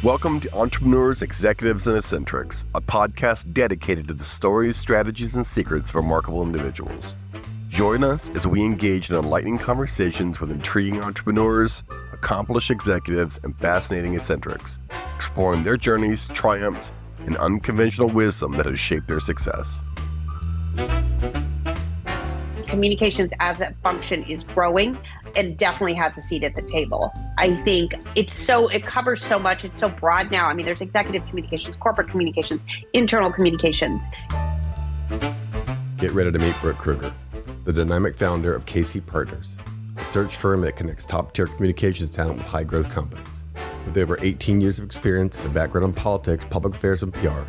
Welcome to Entrepreneurs, Executives, and Eccentrics, a podcast dedicated to the stories, strategies, and secrets of remarkable individuals. Join us as we engage in enlightening conversations with intriguing entrepreneurs, accomplished executives, and fascinating eccentrics, exploring their journeys, triumphs, and unconventional wisdom that has shaped their success. Communications as a function is growing and definitely has a seat at the table. I think it covers so much. It's so broad now. I mean, there's executive communications, corporate communications, internal communications. Get ready to meet Brooke Kruger, the dynamic founder of KC Partners, a search firm that connects top-tier communications talent with high-growth companies. With over 18 years of experience and a background in politics, public affairs, and PR,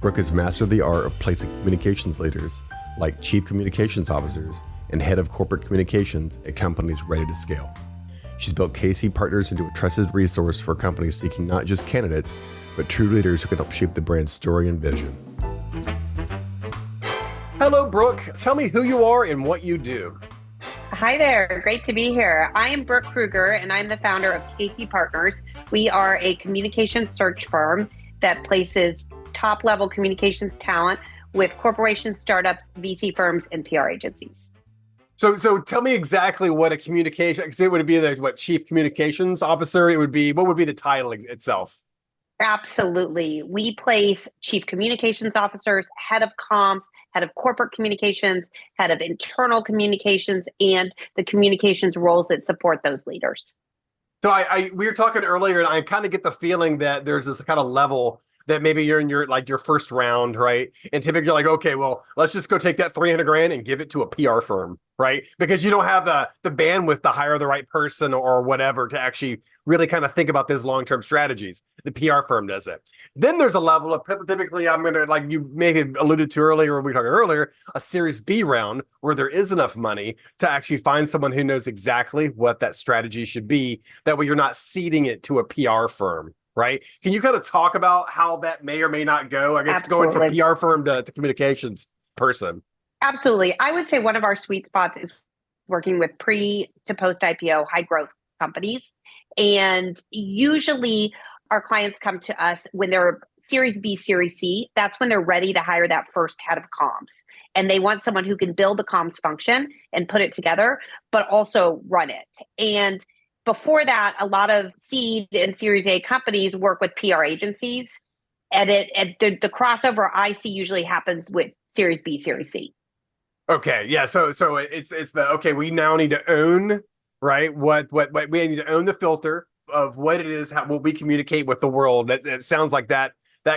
Brooke has mastered the art of placing communications leaders like chief communications officers and head of corporate communications at companies ready to scale. She's built KC Partners into a trusted resource for companies seeking not just candidates, but true leaders who can help shape the brand's story and vision. Hello, Brooke. Tell me who you are and what you do. Hi there. Great to be here. I am Brooke Kruger, and I'm the founder of KC Partners. We are a communications search firm that places top-level communications talent with corporations, startups, VC firms, and PR agencies. So tell me exactly what a communication, because it would be the chief communications officer. What would be the title itself? Absolutely. We place chief communications officers, head of comms, head of corporate communications, head of internal communications, and the communications roles that support those leaders. So we were talking earlier, and I kind of get the feeling that there's this kind of level that maybe you're in your first round, right? And typically you're like, okay, well, let's just go take that $300,000 and give it to a PR firm, right? Because you don't have the bandwidth to hire the right person or whatever to actually really kind of think about those long-term strategies. The PR firm does it. Then there's a level of typically, I'm going to, like you maybe alluded to earlier when we were talking earlier, a Series B round where there is enough money to actually find someone who knows exactly what that strategy should be. That way you're not ceding it to a PR firm. Right? Can you kind of talk about how that may or may not go? I guess Absolutely. Going from PR firm to communications person. Absolutely. I would say one of our sweet spots is working with pre to post IPO high growth companies. And usually our clients come to us when they're Series B, Series C. That's when they're ready to hire that first head of comms. And they want someone who can build a comms function and put it together, but also run it. And before that, a lot of seed and Series A companies work with PR agencies, and the crossover I see usually happens with Series B, Series C. Okay, yeah. So we now need to own, right? What we need to own the filter of what it is, what we communicate with the world. It sounds like that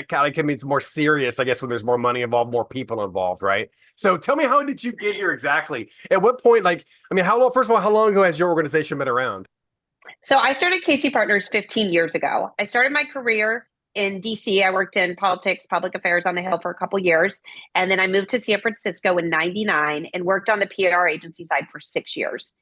kind of means more serious, I guess, when there's more money involved, more people involved, right? So tell me, how did you get here exactly? At what point, how long ago has your organization been around? So I started KC Partners 15 years ago. I started my career in DC. I worked in politics, public affairs on the Hill for a couple years. And then I moved to San Francisco in 99 and worked on the PR agency side for 6 years.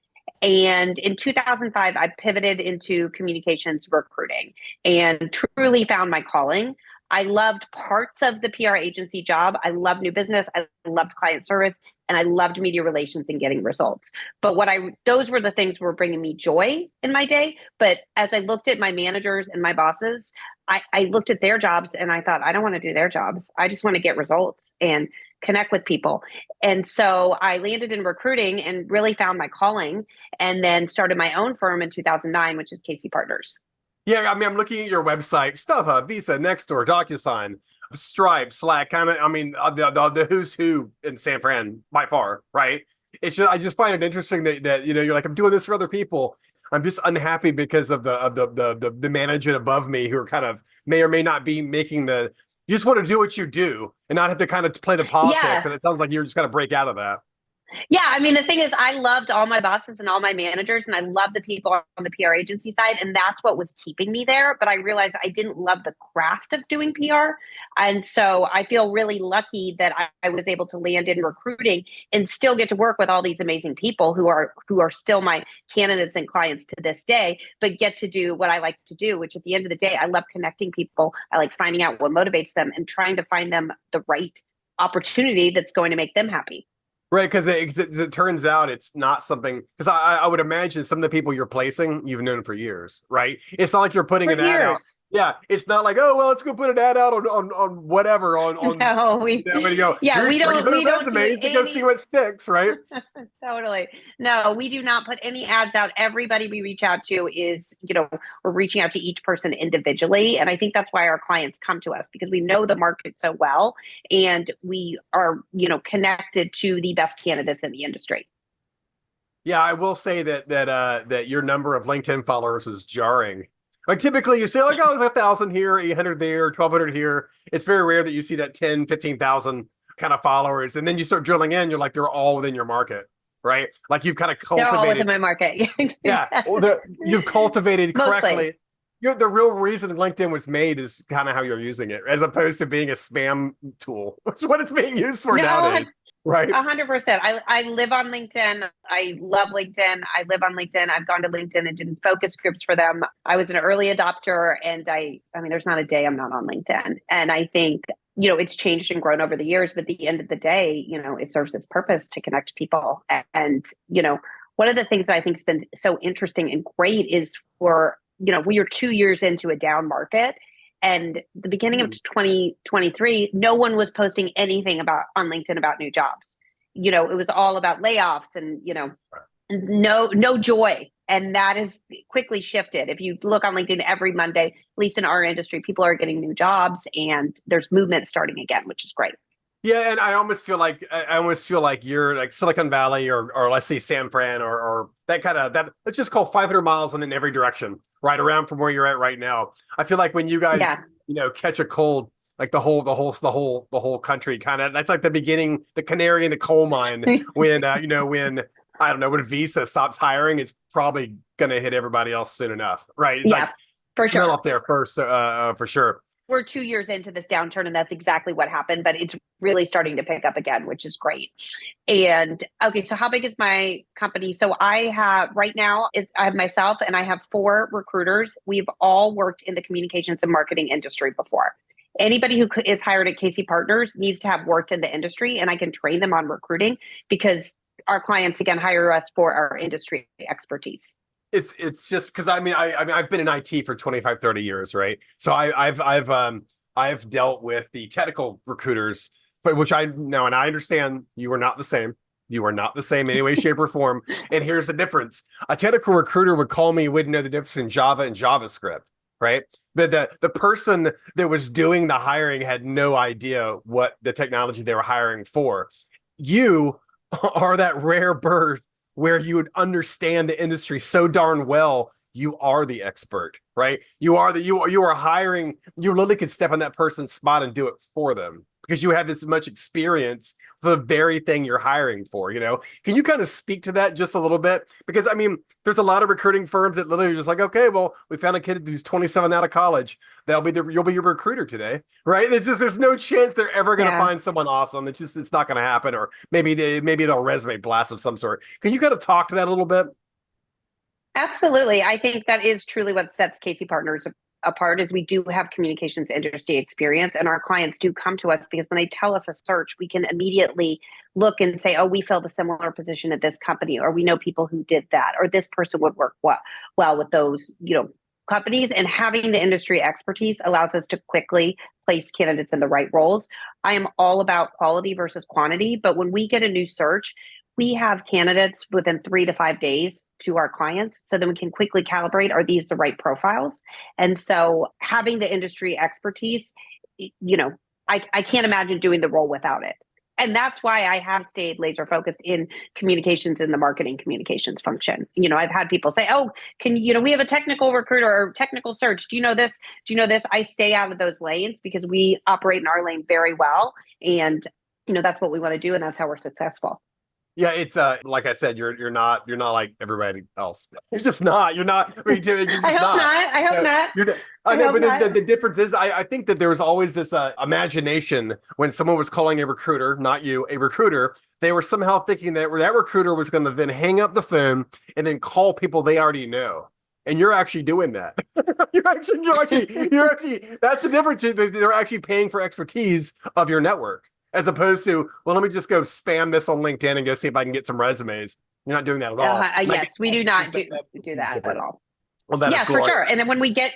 And in 2005, I pivoted into communications recruiting and truly found my calling. I loved parts of the PR agency job. I loved new business. I loved client service, and I loved media relations and getting results. But those were the things that were bringing me joy in my day. But as I looked at my managers and my bosses, I looked at their jobs and I thought, I don't want to do their jobs. I just want to get results and connect with people. And so I landed in recruiting and really found my calling, and then started my own firm in 2009, which is KC Partners. Yeah, I mean, I'm looking at your website: StubHub, Visa, Nextdoor, DocuSign, Stripe, Slack. The who's who in San Fran by far, right? It's just, I just find it interesting that you're like, I'm doing this for other people. I'm just unhappy because of the management above me who are kind of may or may not be making you just want to do what you do and not have to kind of play the politics. Yeah. And it sounds like you're just going to break out of that. Yeah, I mean, the thing is, I loved all my bosses and all my managers, and I loved the people on the PR agency side, and that's what was keeping me there. But I realized I didn't love the craft of doing PR. And so I feel really lucky that I was able to land in recruiting and still get to work with all these amazing people who are still my candidates and clients to this day, but get to do what I like to do, which at the end of the day, I love connecting people. I like finding out what motivates them and trying to find them the right opportunity that's going to make them happy. Right, because it turns out it's not something, because I would imagine some of the people you're placing you've known for years, right? It's not like you're putting For an ad out. years. Yeah, it's not like, oh well, let's go put an ad out on whatever on No, and you go, yeah, here's we don't 300 do resumes to go see any what sticks, right? totally. No, we do not put any ads out. Everybody we reach out to is, we're reaching out to each person individually. And I think that's why our clients come to us, because we know the market so well and we are, connected to the best candidates in the industry. Yeah, I will say that your number of LinkedIn followers is jarring. Like typically you say like, oh, there's 1,000 here, 800 there, 1,200 here. It's very rare that you see that 10, 15,000 kind of followers. And then you start drilling in, you're like, they're all within your market, right? Like you've kind of They're all within cultivated. my market. Yeah, Yes. well, you've cultivated Mostly. correctly. The real reason LinkedIn was made is kind of how you're using it, as opposed to being a spam tool, which is what it's being used for No, nowadays. Right. 100%. I live on LinkedIn. I love LinkedIn. I live on LinkedIn. I've gone to LinkedIn and did focus groups for them. I was an early adopter, and I mean, there's not a day I'm not on LinkedIn. And I think, it's changed and grown over the years, but at the end of the day, it serves its purpose to connect people. And, one of the things that I think has been so interesting and great is we are 2 years into a down market. And the beginning of 2023, no one was posting anything on LinkedIn about new jobs. It was all about layoffs and, no joy. And that has quickly shifted. If you look on LinkedIn every Monday, at least in our industry, people are getting new jobs and there's movement starting again, which is great. Yeah, and I almost feel like you're like Silicon Valley or let's say San Fran or that kind of that. Let's just call 500 miles in every direction, right around from where you're at right now. I feel like when you guys catch a cold, like the whole country kind of, that's like the beginning, the canary in the coal mine. When when I don't know, when Visa stops hiring, it's probably gonna hit everybody else soon enough, right? It's like for sure. up there first, for sure. We're 2 years into this downturn, and that's exactly what happened, but it's really starting to pick up again, which is great. And okay, so how big is my company? So I have right now, I have myself and I have 4 recruiters. We've all worked in the communications and marketing industry before. Anybody who is hired at Casey Partners needs to have worked in the industry, and I can train them on recruiting because our clients, again, hire us for our industry expertise. It's just because I've been in IT for 25, 30 years, right? So I've dealt with the technical recruiters, but which I know, and I understand you are not the same. You are not the same in any way, shape, or form. And here's the difference. A technical recruiter would call me, wouldn't know the difference between Java and JavaScript, right? But the person that was doing the hiring had no idea what the technology they were hiring for. You are that rare bird where you would understand the industry so darn well. You are the expert, right? You are hiring. You literally could step on that person's spot and do it for them because you have this much experience for the very thing you're hiring for. Can you kind of speak to that just a little bit? Because there's a lot of recruiting firms that literally are just like, okay, well, we found a kid who's 27 out of college. You'll be your recruiter today, right? There's no chance they're ever going to find someone awesome. It's not going to happen. Or maybe it'll resume blast of some sort. Can you kind of talk to that a little bit? Absolutely. I think that is truly what sets Casey Partners apart is we do have communications industry experience, and our clients do come to us because when they tell us a search, we can immediately look and say, oh, we filled a similar position at this company, or we know people who did that, or this person would work well with those, companies. And having the industry expertise allows us to quickly place candidates in the right roles. I am all about quality versus quantity, but when we get a new search, we have candidates within 3 to 5 days to our clients. So then we can quickly calibrate, are these the right profiles? And so having the industry expertise, I can't imagine doing the role without it. And that's why I have stayed laser focused in communications in the marketing communications function. I've had people say, oh, we have a technical recruiter or technical search. Do you know this? Do you know this? I stay out of those lanes because we operate in our lane very well. And, that's what we want to do. And that's how we're successful. Yeah, it's like I said, you're not like everybody else. You're just not. You're not. You're just I hope not. I know, but the difference is, I think that there was always this imagination when someone was calling a recruiter, not you, a recruiter. They were somehow thinking that recruiter was going to then hang up the phone and then call people they already know. And you're actually doing that. You're actually. That's the difference. They're actually paying for expertise of your network. as opposed to, well, let me just go spam this on LinkedIn and go see if I can get some resumes. You're not doing that at all. Yes, we do not do that at all. Well, that is Yeah, cool. for sure. And then when we get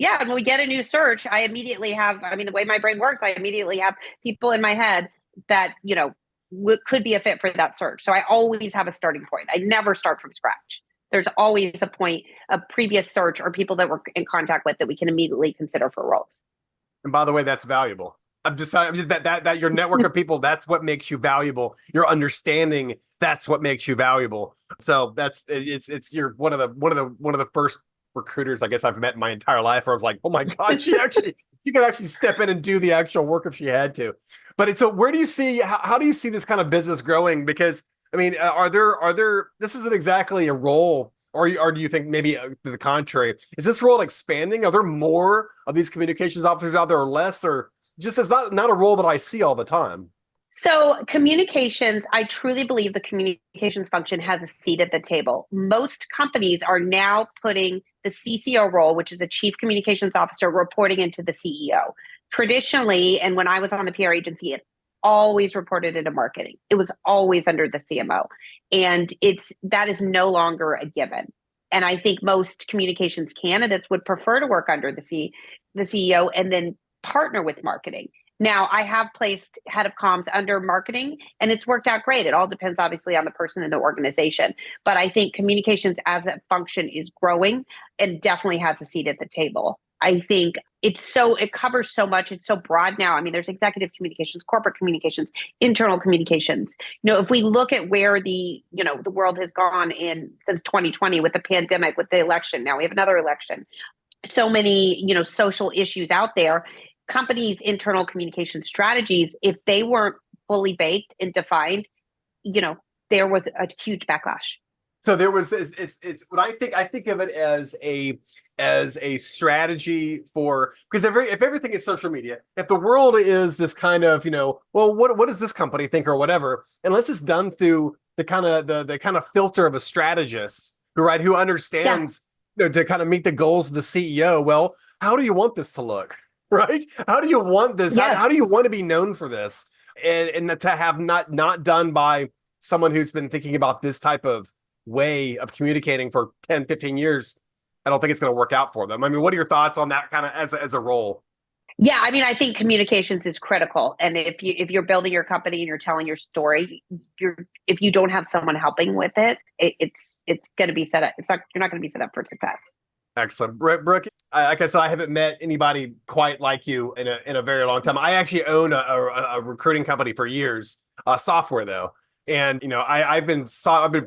a new search, I immediately have, I mean, the way my brain works, I immediately have people in my head that, could be a fit for that search. So I always have a starting point. I never start from scratch. There's always a point, a previous search or people that we're in contact with that we can immediately consider for roles. And by the way, that's valuable. I'm just that your network of people, that's what makes you valuable. Your understanding, that's what makes you valuable. So you're one of the first recruiters I guess I've met in my entire life where I was like, oh my God, she could actually step in and do the actual work if she had to. But so where do you see, how do you see this kind of business growing? Because I mean, are there, this isn't exactly a role, or do you think maybe to the contrary, is this role expanding? Are there more of these communications officers out there or less, or just it's not a role that I see all the time? So communications, I truly believe the communications function has a seat at the table. Most companies are now putting the CCO role, which is a chief communications officer, reporting into the CEO. Traditionally, and when I was on the PR agency, it always reported into marketing. It was always under the CMO. And that is no longer a given. And I think most communications candidates would prefer to work under the CEO and then partner with marketing. Now, I have placed head of comms under marketing, and it's worked out great. It all depends, obviously, on the person in the organization. But I think communications as a function is growing and definitely has a seat at the table. I think it covers so much. It's so broad now. I mean, there's executive communications, corporate communications, internal communications. If we look at where the world has gone since 2020 with the pandemic, with the election, now we have another election. So many, social issues out there. Companies' internal communication strategies, if they weren't fully baked and defined, there was a huge backlash. So there was it's what I think of it as a strategy for, because if everything is social media, if the world is this kind of, well, what does this company think or whatever, unless it's done through the kind of filter of a strategist who understands to kind of meet the goals of the CEO. Well, how do you want this to look? Right? How do you want this? Yes. How do you want to be known for this? And to have not done by someone who's been thinking about this type of way of communicating for 10, 15 years, I don't think it's going to work out for them. I mean, what are your thoughts on that kind of as a role? Yeah, I mean, I think communications is critical. And if you're building your company and you're telling your story, if you don't have someone helping with it, it's going to be set up. You're not going to be set up for success. Excellent. Brooke, like I said, I haven't met anybody quite like you in a very long time. I actually own a recruiting company for years, software though. And I've been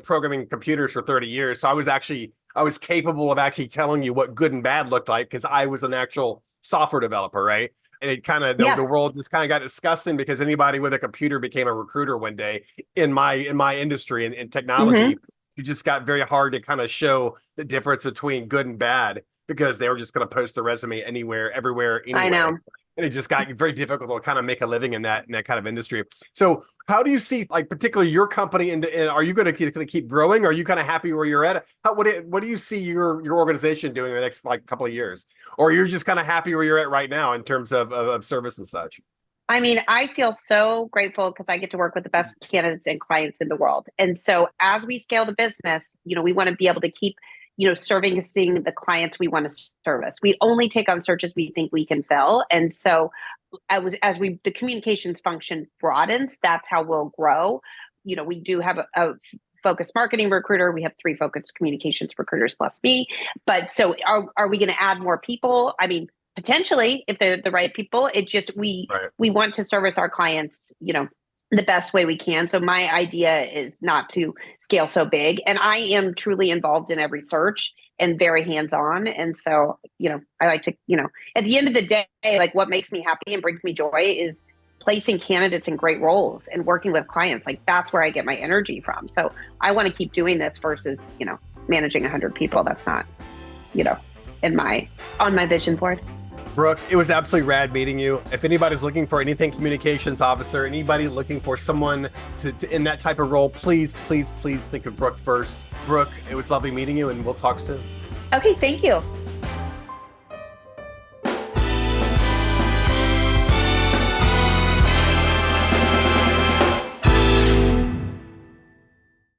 programming computers for 30 years. So I was capable of actually telling you what good and bad looked like because I was an actual software developer, right? And it kind of the world just kind of got disgusting because anybody with a computer became a recruiter one day in my industry and in technology. Mm-hmm. It just got very hard to kind of show the difference between good and bad because they were just going to post the resume anywhere, everywhere, anywhere. I know. And it just got very difficult to kind of make a living in that kind of industry. So how do you see, like, particularly your company, and are you going to keep growing? Are you kind of happy where you're at? What do you see your organization doing in the next couple of years? Or you're just kind of happy where you're at right now in terms of service and such? I mean, I feel so grateful because I get to work with the best candidates and clients in the world. And so as we scale the business, we want to be able to keep, servicing the clients we want to service. We only take on searches we think we can fill. And so the communications function broadens, that's how we'll grow. We do have a focused marketing recruiter. We have 3 focused communications recruiters plus me. But so are we going to add more people? I mean, potentially, if they're the right people. It just we want to service our clients, the best way we can. So my idea is not to scale so big, and I am truly involved in every search and very hands-on. And so, I like to, at the end of the day, like what makes me happy and brings me joy is placing candidates in great roles and working with clients. Like that's where I get my energy from. So I want to keep doing this versus, managing 100 people. That's not, on my vision board. Brooke, it was absolutely rad meeting you. If anybody's looking for anything communications officer, anybody looking for someone to in that type of role, please think of Brooke first. Brooke, it was lovely meeting you, and we'll talk soon. Okay, thank you.